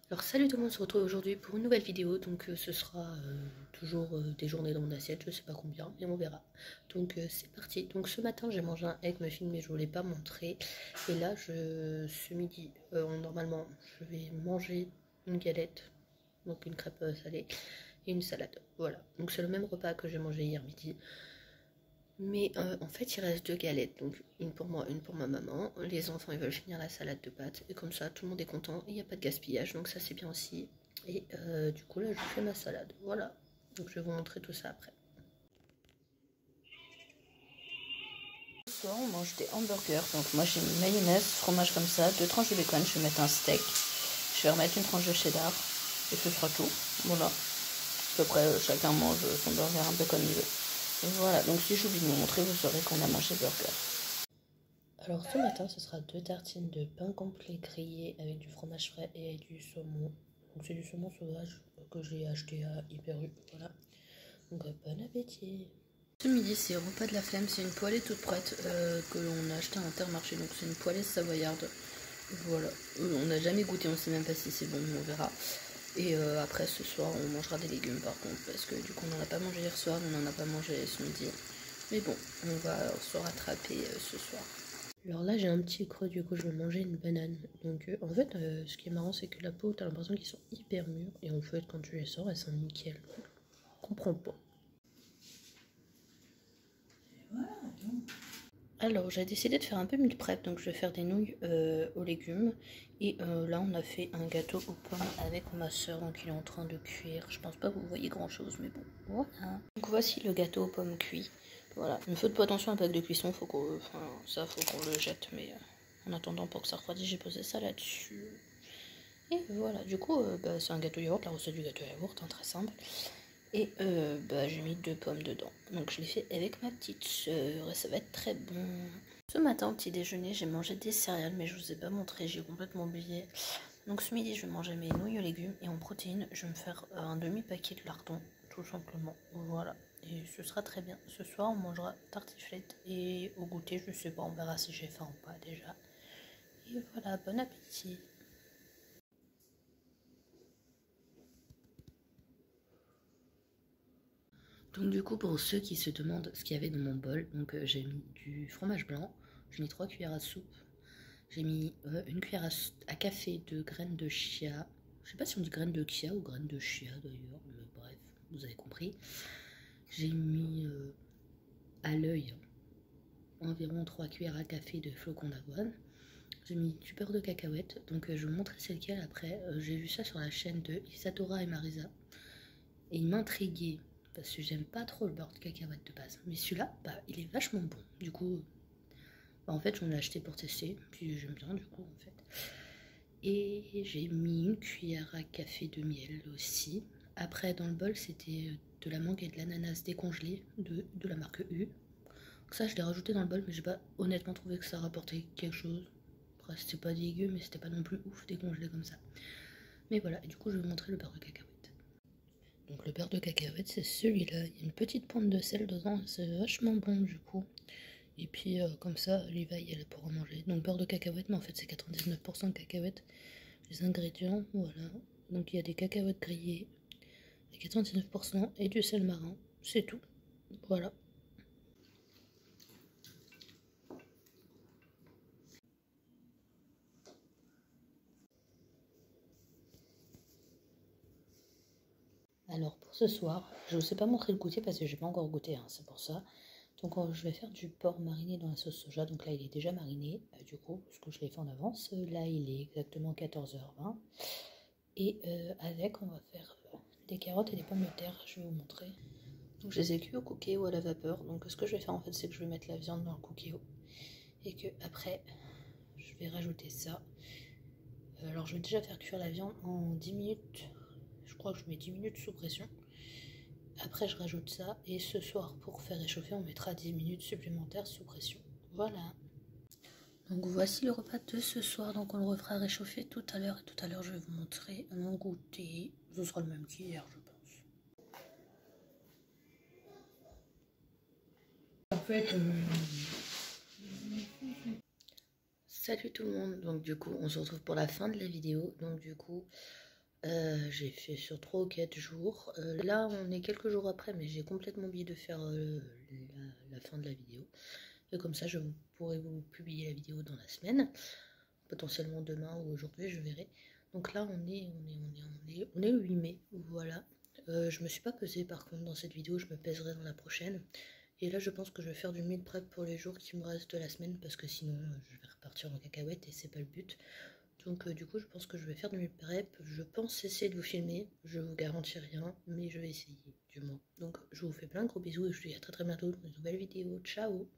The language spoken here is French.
Alors salut tout le monde, on se retrouve aujourd'hui pour une nouvelle vidéo, donc ce sera toujours des journées dans mon assiette, je sais pas combien, mais on verra. Donc c'est parti. Donc ce matin j'ai mangé un egg muffin mais je voulais pas montrer, et là ce midi, normalement je vais manger une galette, donc une crêpe salée, et une salade, voilà. Donc c'est le même repas que j'ai mangé hier midi. Mais en fait, il reste 2 galettes, donc une pour moi, une pour ma maman. Les enfants, ils veulent finir la salade de pâtes, et comme ça, tout le monde est content, il n'y a pas de gaspillage, donc ça c'est bien aussi. Et du coup, là, je fais ma salade, voilà. Donc je vais vous montrer tout ça après. Ce soir, on mange des hamburgers, donc moi j'ai mis mayonnaise, fromage comme ça, 2 tranches de bacon, je vais mettre un steak. Je vais remettre une tranche de cheddar, et ce sera tout, voilà. À peu près, chacun mange son burger un peu comme il veut. Et voilà, donc si j'oublie de vous montrer, vous saurez qu'on a mangé burger. Alors ce matin, ce sera 2 tartines de pain complet grillé avec du fromage frais et du saumon. Donc c'est du saumon sauvage que j'ai acheté à Hyper U, voilà. Donc bon appétit. Ce midi, c'est repas de la flemme, c'est une poêlée toute prête que l'on a acheté à Intermarché. Donc c'est une poêlée savoyarde. Voilà, on n'a jamais goûté, on sait même pas si c'est bon, on verra. Et après ce soir, on mangera des légumes par contre, parce que du coup on n'en a pas mangé hier soir, on n'en a pas mangé ce midi. Mais bon, on va se rattraper ce soir. Alors là j'ai un petit creux, du coup je vais manger une banane. Donc en fait ce qui est marrant c'est que la peau t'as l'impression qu'ils sont hyper mûrs. Et en fait quand tu les sors elles sont nickel. Je comprends pas. Alors j'ai décidé de faire un peu meal prep, donc je vais faire des nouilles aux légumes. Et là on a fait un gâteau aux pommes avec ma soeur, donc il est en train de cuire. Je pense pas que vous voyez grand chose mais bon voilà. Donc voici le gâteau aux pommes cuit. Voilà, ne faites pas attention à l'impact de cuisson, faut qu'on le jette, mais en attendant pour que ça refroidisse, j'ai posé ça là-dessus. Et voilà, du coup, c'est un gâteau yaourt, la recette du gâteau yaourt, hein, très simple. Et j'ai mis 2 pommes dedans. Donc je l'ai fait avec ma petite soeur et ça va être très bon. Ce matin au petit déjeuner, j'ai mangé des céréales, mais je vous ai pas montré, j'ai complètement oublié. Donc ce midi, je vais manger mes nouilles aux légumes et en protéines, je vais me faire un demi-paquet de lardons, tout simplement. Voilà. Et ce sera très bien. Ce soir, on mangera tartiflette et au goûter, je sais pas, on verra si j'ai faim ou pas déjà. Et voilà, bon appétit. Donc du coup, pour ceux qui se demandent ce qu'il y avait dans mon bol, donc j'ai mis du fromage blanc, j'ai mis 3 cuillères à soupe, j'ai mis une cuillère à café de graines de chia. Je sais pas si on dit graines de chia ou graines de chia d'ailleurs, mais bref, vous avez compris. J'ai mis à l'œil environ 3 cuillères à café de flocons d'avoine. J'ai mis du beurre de cacahuète, donc je vais vous montrer c'est lequel après. J'ai vu ça sur la chaîne de Isatora et Marisa, et il m'intriguait, parce que j'aime pas trop le beurre de cacahuète de base. Mais celui-là, il est vachement bon. Du coup, en fait, j'en ai acheté pour tester, puis j'aime bien du coup, en fait. Et j'ai mis une cuillère à café de miel aussi. Après, dans le bol, c'était de la mangue et de l'ananas décongelé de la marque U. Donc ça, je l'ai rajouté dans le bol, mais j'ai pas honnêtement trouvé que ça rapportait quelque chose. Après, c'était pas dégueu, mais c'était pas non plus ouf décongelé comme ça. Mais voilà, et du coup, je vais vous montrer le beurre de cacahuète. Donc le beurre de cacahuète, c'est celui-là. Il y a une petite pointe de sel dedans, c'est vachement bon du coup. Et puis comme ça, l'éveil, elle pourra manger. Donc beurre de cacahuète, mais en fait c'est 99% de cacahuètes. Les ingrédients, voilà. Donc il y a des cacahuètes grillées, à 99%, et du sel marin. C'est tout. Voilà. Alors pour ce soir, je ne vous ai pas montré le goûter parce que j'ai pas encore goûté, hein, c'est pour ça. Donc je vais faire du porc mariné dans la sauce soja. Donc là il est déjà mariné du coup, parce que je l'ai fait en avance. Là il est exactement 14h20. Et avec on va faire des carottes et des pommes de terre, je vais vous montrer. Donc je les ai cuits au cookéo à la vapeur. Donc ce que je vais faire en fait c'est que je vais mettre la viande dans le cookéo. Et que après je vais rajouter ça. Alors je vais déjà faire cuire la viande en 10 minutes. Je crois que je mets 10 minutes sous pression. Après je rajoute ça et ce soir pour faire réchauffer on mettra 10 minutes supplémentaires sous pression. Voilà. Donc voici le repas de ce soir, donc on le refera réchauffer tout à l'heure. Et tout à l'heure je vais vous montrer mon goûter. Ce sera le même qu'hier je pense. En fait... Salut tout le monde, donc du coup on se retrouve pour la fin de la vidéo. Donc du coup J'ai fait sur 3 ou 4 jours. Là, on est quelques jours après, mais j'ai complètement oublié de faire la fin de la vidéo. Et comme ça, je pourrai vous publier la vidéo dans la semaine. Potentiellement demain ou aujourd'hui, je verrai. Donc là, on est le 8 mai, voilà. Je me suis pas pesée par contre dans cette vidéo, je me pèserai dans la prochaine. Et là, je pense que je vais faire du meal prep pour les jours qui me restent de la semaine parce que sinon, je vais repartir en cacahuète et c'est pas le but. Donc du coup, je pense que je vais faire du meal prep. Je pense essayer de vous filmer. Je vous garantis rien, mais je vais essayer du moins. Donc je vous fais plein de gros bisous et je vous dis à très très bientôt dans une nouvelle vidéo. Ciao!